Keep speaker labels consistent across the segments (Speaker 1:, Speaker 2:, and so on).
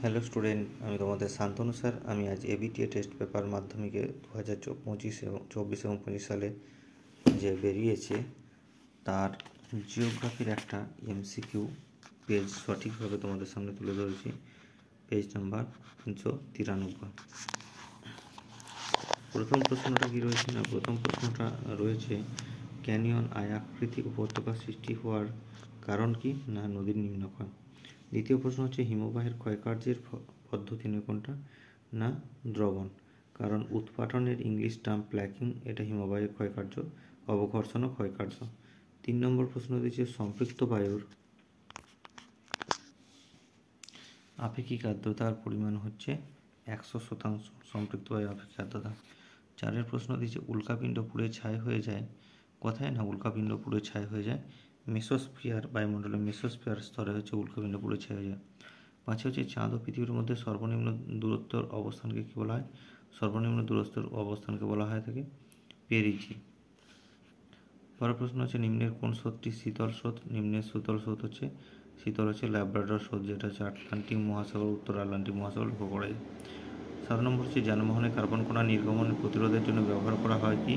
Speaker 1: Hello student, আমি তোমাদের Shantanu sir. আমি আজ এবিটিএ টেস্ট পেপার মাধ্যমিকে 2025 এবং 24 সালে যে বেরিয়েছে তার জিওগ্রাফির একটা এমসিকিউ পেজ সঠিকভাবে তোমাদের সামনে তুলে ধরেছি। Page number 393। প্রথম প্রশ্নটা কি রয়েছে না, প্রথম প্রশ্নটা রয়েছে ক্যানিয়ন আয়াকৃতি উপত্যকা সৃষ্টি হওয়ার কারণ কি না নদীর নিম্নক্ষয়। দ্বিতীয় প্রশ্ন হচ্ছে হিমবাহের ক্ষয়কার্যের পদ্ধতি নয় কোনটা না দ্রবণ। কারণ উৎপাটনের ইংলিশ টার্ম প্ল্যাকিং, এটা হিমবাহের ক্ষয়কার্য, অবঘর্ষণ ও ক্ষয়কার্য। 3 নম্বর প্রশ্ন দিচ্ছে সম্পৃক্ত বায়ুর আপেক্ষিক আর্দ্রতার পরিমাণ হচ্ছে 100%। সম্পৃক্ত বায়ুর আপেক্ষিক আর্দ্রতা। 4 প্রশ্ন দিচ্ছে উল্কাপিণ্ড পুড়ে ছাই হয়ে যায় কোথায় না উল্কাপিণ্ড পুড়ে ছাই হয়ে যায় মেসোস্ফিয়ার, বায়ুমণ্ডলের মেসোস্ফিয়ার স্তরে হচ্ছে উল্কাপিণ্ড পুড়ে ছাই হয়ে যায়। 5 হচ্ছে চাঁদ ও পৃথিবীর মধ্যে সর্বনিম্ন দূরত্বের অবস্থানকে কী বলা হয়? সর্বনিম্ন দূরত্বের অবস্থানকে বলা হয় থাকে পেরিজি। 12 প্রশ্ন হচ্ছে নিম্নের কোন স্রোতটি শীতল স্রোত? নিম্নের শীতল স্রোত হচ্ছে ল্যাব্রাডর স্রোত, যেটা হচ্ছে আটলান্টিক মহাসাগর, উত্তর আটলান্টিক মহাসাগর লক্ষ্য করা যায়। 7 নম্বর হচ্ছে যানবাহনে কার্বন কণা নির্গমন প্রতিরোধের জন্য ব্যবহার করা হয় কি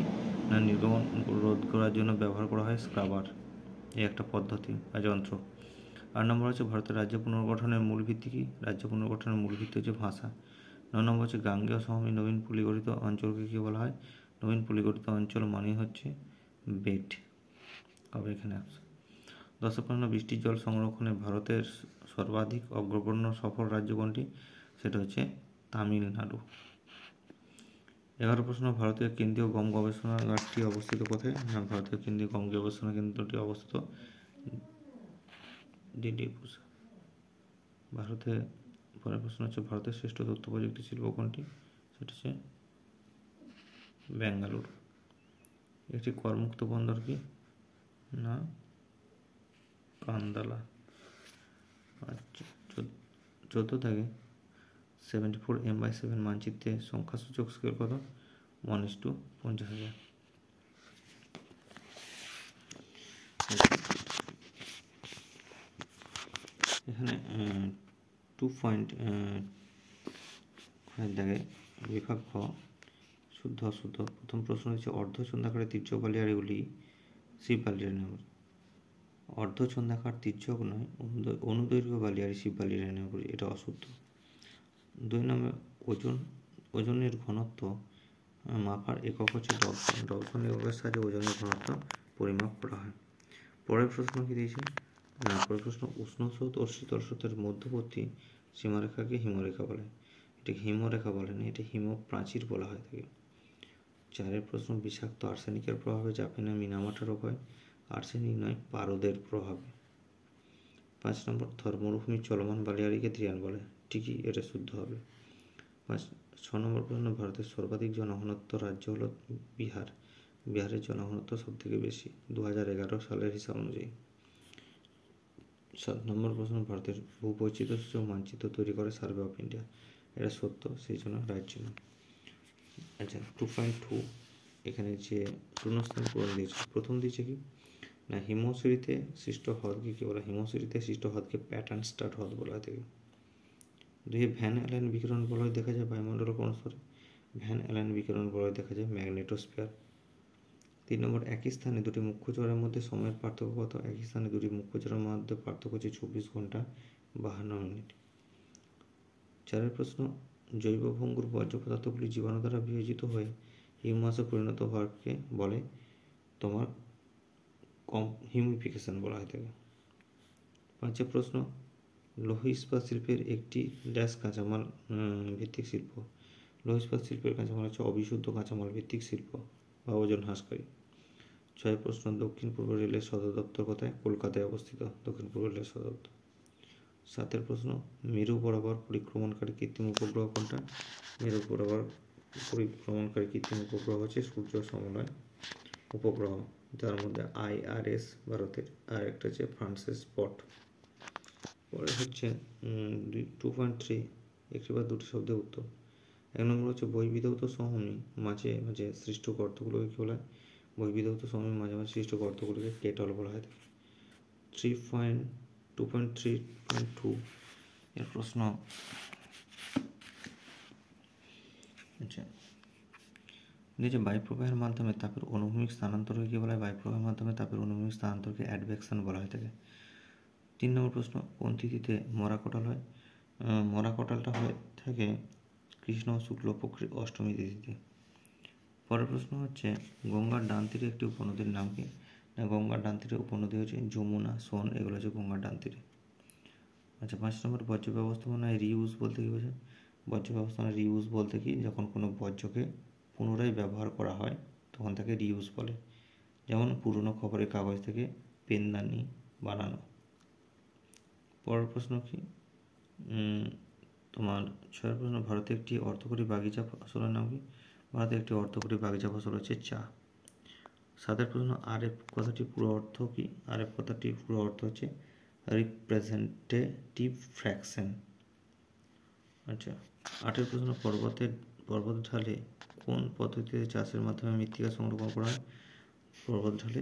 Speaker 1: না নির্গমন রোধ করার জন্য ব্যবহার করা হয় স্ক্রাবার, এই একটা পদ্ধতি বা যন্ত্র। 8 নম্বর হচ্ছে ভারতের রাজ্য পুনর্গঠনের মূল ভিত্তি কি? রাজ্য পুনর্গঠনের মূল ভিত্তি হচ্ছে ভাষা। 9 নম্বর হচ্ছে গাঙ্গেয় সমভূমি নবীন পলিগঠিত অঞ্চলকে কী বলা হয়? নবীন পলিগঠিত অঞ্চল মানে হচ্ছে বেট। আবার এখানে 10 প্রশ্ন বৃষ্টির জল সংরক্ষণে ভারতের সর্বাধিক অগ্রগণ্য সফল রাজ্য কোনটি? সেটা হচ্ছে তামিলনাড়ু। 11 প্রশ্ন ভারতীয় কেন্দ্রীয় গম গবেষণাগারটি অবস্থিত কোথায়? না ভারতীয় কেন্দ্রীয় গম গবেষণা কেন্দ্রটি অবস্থিত দিল্লির। ভারতে পরের প্রশ্ন হচ্ছে ভারতের শ্রেষ্ঠ তথ্য প্রযুক্তি শিল্প কোনটি? সেটা হচ্ছে বেঙ্গালুর। একটি করমুক্ত বন্দর কি না কান্দালা। আচ্ছা, 14 থেকে 74 M/7 মানচিত্রে সংখ্যাসূচক স্কেল কত? 1:50,000। এখানে 2.5 দেখে বিভাগ খ শুদ্ধ অশুদ্ধ। প্রথম প্রশ্ন হচ্ছে অর্ধচন্দ্রাকারের তির্যক বালিয়াড়িগুলি শিব বালিয়াড়ি নাম। অর্ধচন্দ্রাকার তির্যক নয়, অনুদৈর্ঘ্য বালিয়াড়ি শিব বালিয়াড়ি নাম, এটা অশুদ্ধ। 2 নম্বর ওজনের ঘনত্ব মাপার একক হচ্ছে ডবসন। ডবসন এককের সাহায্যে ওজনের ঘনত্ব পরিমাপ করা হয়। পরের প্রশ্ন কি দিয়েছে না, পরের প্রশ্ন উষ্ণ স্রোত ও শীতল স্রোতের মধ্যবর্তী সীমারেখাকে হিমরেখা বলে। এটাকে হিমরেখা বলে না, এটা হিমপ্রাচীর বলা হয় থাকে। 4 প্রশ্ন বিষাক্ত আর্সেনিকের প্রভাবে চাপে না মিনামাটা রোগ হয়? আর্সেনিক নয়, পারদের প্রভাবে। 5 নম্বর থর মরুভূমির চলমান বালিয়াড়িকে ধ্রিয়ান বলে, ঠিকই, এটা শুদ্ধ হবে। 6 নম্বর প্রশ্ন ভারতের সর্বাধিক জনঘনত্ব রাজ্য হলো বিহার। বিহারের জনঘনত্ব সব থেকে বেশি 2011 সালের হিসাব অনুযায়ী। 7 নম্বর প্রশ্ন ভারতের ভূবৈচিত্র্য সূচক মানচিত্র তৈরি করে সার্ভে অফ ইন্ডিয়া, এটা সত্য, সেই জন্য রাইট ছিল। আচ্ছা, 2.2 এখানে যে শূন্যস্থান পূরণ দিয়েছে, প্রথম দিয়েছে কি না হিমশিরিতে সৃষ্ট হ্রদকে কী বলা? হিমশিরিতে সৃষ্ট হ্রদকে প্যাটার্ন স্টার্ট হ্রদ বলা হয় থাকে। 2 ভ্যান অ্যালেন বিকিরণ বলয় দেখা যায় বায়ুমণ্ডলের কোন স্তরে? ভ্যান অ্যালেন বিকিরণ বলয় দেখা যায় ম্যাগনেটোস্ফিয়ার। 3 নম্বর একই স্থানে দুটি মুখ্য চোরার মধ্যে সময়ের পার্থক্য কত? একই স্থানে দুটি মুখ্য চোরার মধ্যে পার্থক্য হচ্ছে 24 ঘন্টা 52 মিনিট। 4 প্রশ্ন জৈব ভঙ্গুর বর্জ্য পদার্থগুলি জীবাণু দ্বারা বিয়োজিত হয়ে হিউমাসে পরিণত হওয়াকে বলে তোমার হিউমিফিকেশন বলা হয় থাকে। 5 প্রশ্ন লৌহ ইস্পাত শিল্পের একটি ড্যাশ কাঁচামাল ভিত্তিক শিল্প। লৌহ ইস্পাত শিল্পের কাঁচামাল হচ্ছে অবিশুদ্ধ কাঁচামাল ভিত্তিক শিল্প বা ওজন হ্রাসকারী। 6 প্রশ্ন দক্ষিণ পূর্ব রেলের সদর দপ্তর কোথায়? কলকাতায় অবস্থিত দক্ষিণ পূর্ব রেলের সদর দপ্তর। 7 প্রশ্ন মেরু বরাবর পরিক্রমণকারী কৃত্রিম উপগ্রহ কোনটা? মেরু বরাবর পরিক্রমণকারী কৃত্রিম উপগ্রহ হচ্ছে সূর্য সমলয় উপগ্রহ, যার মধ্যে IRS ভারতের, আর একটা হচ্ছে ফ্রান্সের স্পট। পরে হচ্ছে 2.3 একটি বা দুটি শব্দের উত্তর। 1 নম্বর হচ্ছে বহির্বিধৌত সমভূমি মাঝে মাঝে সৃষ্ট গর্তগুলোকে কী বলা হয়? বহির্বিধৌত সমভূমি মাঝে মাঝে সৃষ্ট গর্তগুলোকে কেটল বলা হয়। 2.3.2 এর প্রশ্ন আচ্ছা, যে বায়ু প্রবাহের মাধ্যমে তাপের অনুভূমিক স্থানান্তরকে কী বলা হয়? বায়ু প্রবাহের মাধ্যমে তাপের অনুভূমিক স্থানান্তরকে অ্যাডভেকশন বলা হয়ে থাকে। 3 নম্বর প্রশ্ন, কোন তিথিতে মরা কাঁঠাল হয়? মরা কাঁঠালটা হয়ে থাকে কৃষ্ণ শুক্লপক্ষের অষ্টমী তিথিতে। পরের প্রশ্ন হচ্ছে, গঙ্গার ডান তীরে একটি উপনদীর নাম কি? না, গঙ্গার ডান তীরে উপনদী হচ্ছে যমুনা, সোন, এগুলো হচ্ছে গঙ্গার ডান তীরে। আচ্ছা, 5 নম্বর, বর্জ্য ব্যবস্থাপনায় রিউজ বলতে কী বোঝায়? বর্জ্য ব্যবস্থাপনায় রিউজ বলতে কি, যখন কোনো বর্জ্যকে পুনরায় ব্যবহার করা হয় তখন তাকে রিউজ বলে। যেমন পুরনো খবরের কাগজ থেকে পেনদানি বানানো। পরের প্রশ্ন কি, তোমার 6 প্রশ্ন, ভারতে একটি অর্থকরী বাগিচা ফসলের নাম কি? ভারতে একটি অর্থকরী বাগিচা ফসল হচ্ছে চা। 7 প্রশ্ন, আরএফ কথাটি পুরো অর্থ কি? আরএফ কথাটির পুরো অর্থ হচ্ছে রিপ্রেজেন্টেটিভ ফ্র্যাকশন। আচ্ছা, 8 প্রশ্ন, পর্বত ঢালে কোন পদ্ধতিতে চাষের মাধ্যমে মৃত্তিকা সংরক্ষণ করা হয়? পর্বত ঢালে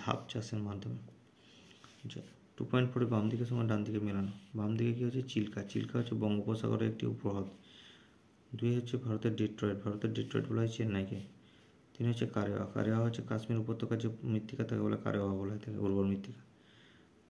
Speaker 1: ধাপ চাষের মাধ্যমে। আচ্ছা, 2.4, বাম দিকের সঙ্গে ডান দিকে মেলানো। বাম দিকে কী হচ্ছে? চিল্কা। চিল্কা হচ্ছে বঙ্গোপসাগরের একটি উপহ্রদ। 2 হচ্ছে ভারতের ডেট্রয়েট। ভারতের ডেট্রয়েট বলা হয় চেন্নাইকে। 3 হচ্ছে কারেওয়া। কারেওয়া হচ্ছে কাশ্মীর উপত্যকার যে মৃত্তিকা তাকে বলে কারেওয়া বলা হয় থাকে, উর্বর মৃত্তিকা।